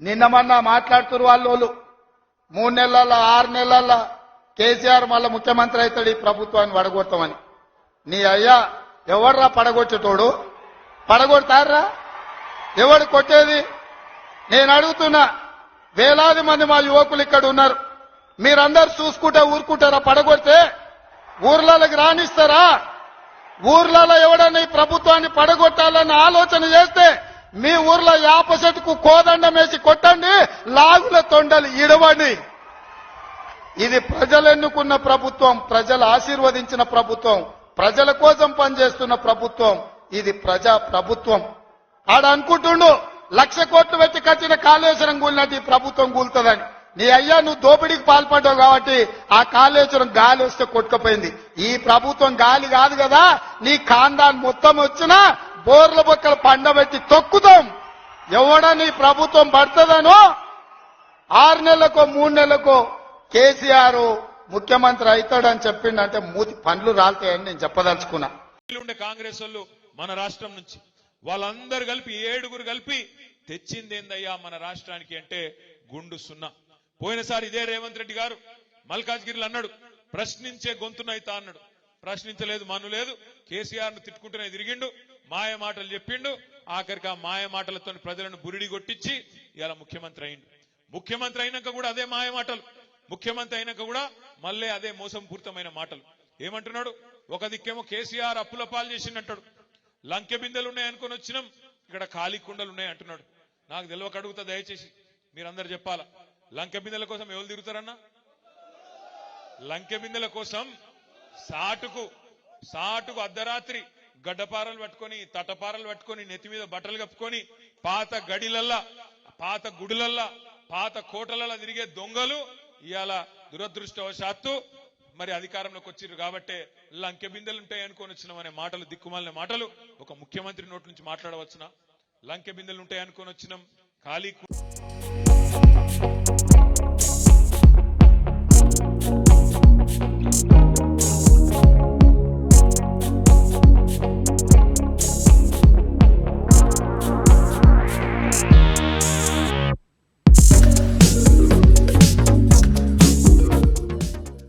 నిన్న మొన్న మాట్లాడుతున్నారు వాళ్ళు 3 నెలల 6 నెలల కేసీఆర్ మళ్ళా ముఖ్యమంత్రి అవుతాడు ఈ ప్రభుత్వాన్ని పడగొడతామని. నీ అయ్యా ఎవర్రా పడగొచ్చేటోడు? పడగొడతారా? ఎవడు కొట్టేది? నేను అడుగుతున్నా. వేలాది మంది మా యువకులు ఇక్కడ ఉన్నారు. మీరందరూ చూసుకుంటే ఊరుకుంటారా? పడగొడితే ఊర్లలోకి రానిస్తారా? ఊర్లలో ఎవడన్నా ఈ ప్రభుత్వాన్ని పడగొట్టాలన్న ఆలోచన చేస్తే మీ ఊర్లో యాప చెట్టుకు కోదండం వేసి కొట్టండి, లాగుల తొండలు ఇడవండి. ఇది ప్రజలు ఎన్నుకున్న ప్రభుత్వం, ప్రజలు ఆశీర్వదించిన ప్రభుత్వం, ప్రజల కోసం పనిచేస్తున్న ప్రభుత్వం. ఇది ప్రజా ప్రభుత్వం. ఆడ అనుకుంటుండు 1,00,000 కోట్లు పెట్టి కట్టిన కాళేశ్వరం కూలినట్టు ఈ ప్రభుత్వం కూలుతుందని. నీ అయ్యా నువ్వు దోపిడీకి పాల్పడ్డావు కాబట్టి ఆ కాళేశ్వరం గాలి వస్తే కొట్టుకుపోయింది. ఈ ప్రభుత్వం గాలి కాదు కదా. నీ ఖాందాన్ మొత్తం వచ్చినా బోర్ల బొక్కలు పండబెట్టి తొక్కుతాం. ఎవడని ప్రభుత్వం పడుతుందనో 6 నెలలకో 3 నెలలకో కేసీఆర్ ముఖ్యమంత్రి అవుతాడని చెప్పిండంటే మూతి పండ్లు రాలుతాయని నేను చెప్పదలుచుకున్నా. కాంగ్రెస్ వాళ్ళు మన రాష్ట్రం నుంచి వాళ్ళందరూ కలిపి 7 కలిపి తెచ్చిందేందయ్యా మన రాష్ట్రానికి అంటే గుండు సున్నా. పోయినసారి ఇదే రేవంత్ రెడ్డి గారు మల్కాజ్గిరిలో అన్నాడు, ప్రశ్నించే గొంతునైతా అన్నాడు. ప్రశ్నించలేదు, మనులేదు. కేసీఆర్ ను తిట్టుకుంటూనే తిరిగిండు, మాయ మాటలు చెప్పిండు. ఆఖరికి ఆ మాయ మాటలతో ప్రజలను బురిడి కొట్టించి ఇలా ముఖ్యమంత్రి అయిండు. ముఖ్యమంత్రి అయినాక కూడా అదే మాయ మాటలు, ముఖ్యమంత్రి అయినాక కూడా మళ్ళీ అదే మోసంపూరితమైన మాటలు. ఏమంటున్నాడు? ఒక దిక్కేమో కేసీఆర్ అప్పుల పాలు చేసిండంటాడు, లంకె బిందెలు ఉన్నాయనుకొని వచ్చినాం, ఇక్కడ ఖాళీ కుండలు ఉన్నాయి అంటున్నాడు. నాకు తెలియక అడుగుతా, దయచేసి మీరందరూ చెప్పాలా, లంకె బిందెల కోసం ఎవరు తిరుగుతారన్నా? లంకె బిందెల కోసం సాటుకు అర్ధరాత్రి గడ్డపారలు పట్టుకొని, తటపారలు పట్టుకొని, నెత్తి మీద బట్టలు కప్పుకొని, పాత గడిలల్లా, పాత గుడులల్లా, పాత కోటలల్లా తిరిగే దొంగలు ఇవాళ దురదృష్టవశాత్తు మరి అధికారంలోకి వచ్చిర్రు కాబట్టి లంకె బిందెలు ఉంటాయి అనుకొని వచ్చినాం అనే మాటలు, దిక్కుమాలిన మాటలు ఒక ముఖ్యమంత్రి నోటి నుంచి మాట్లాడవచ్చునా? లంకె బిందెలు ఉంటాయి అనుకొని వచ్చినాం, ఖాళీ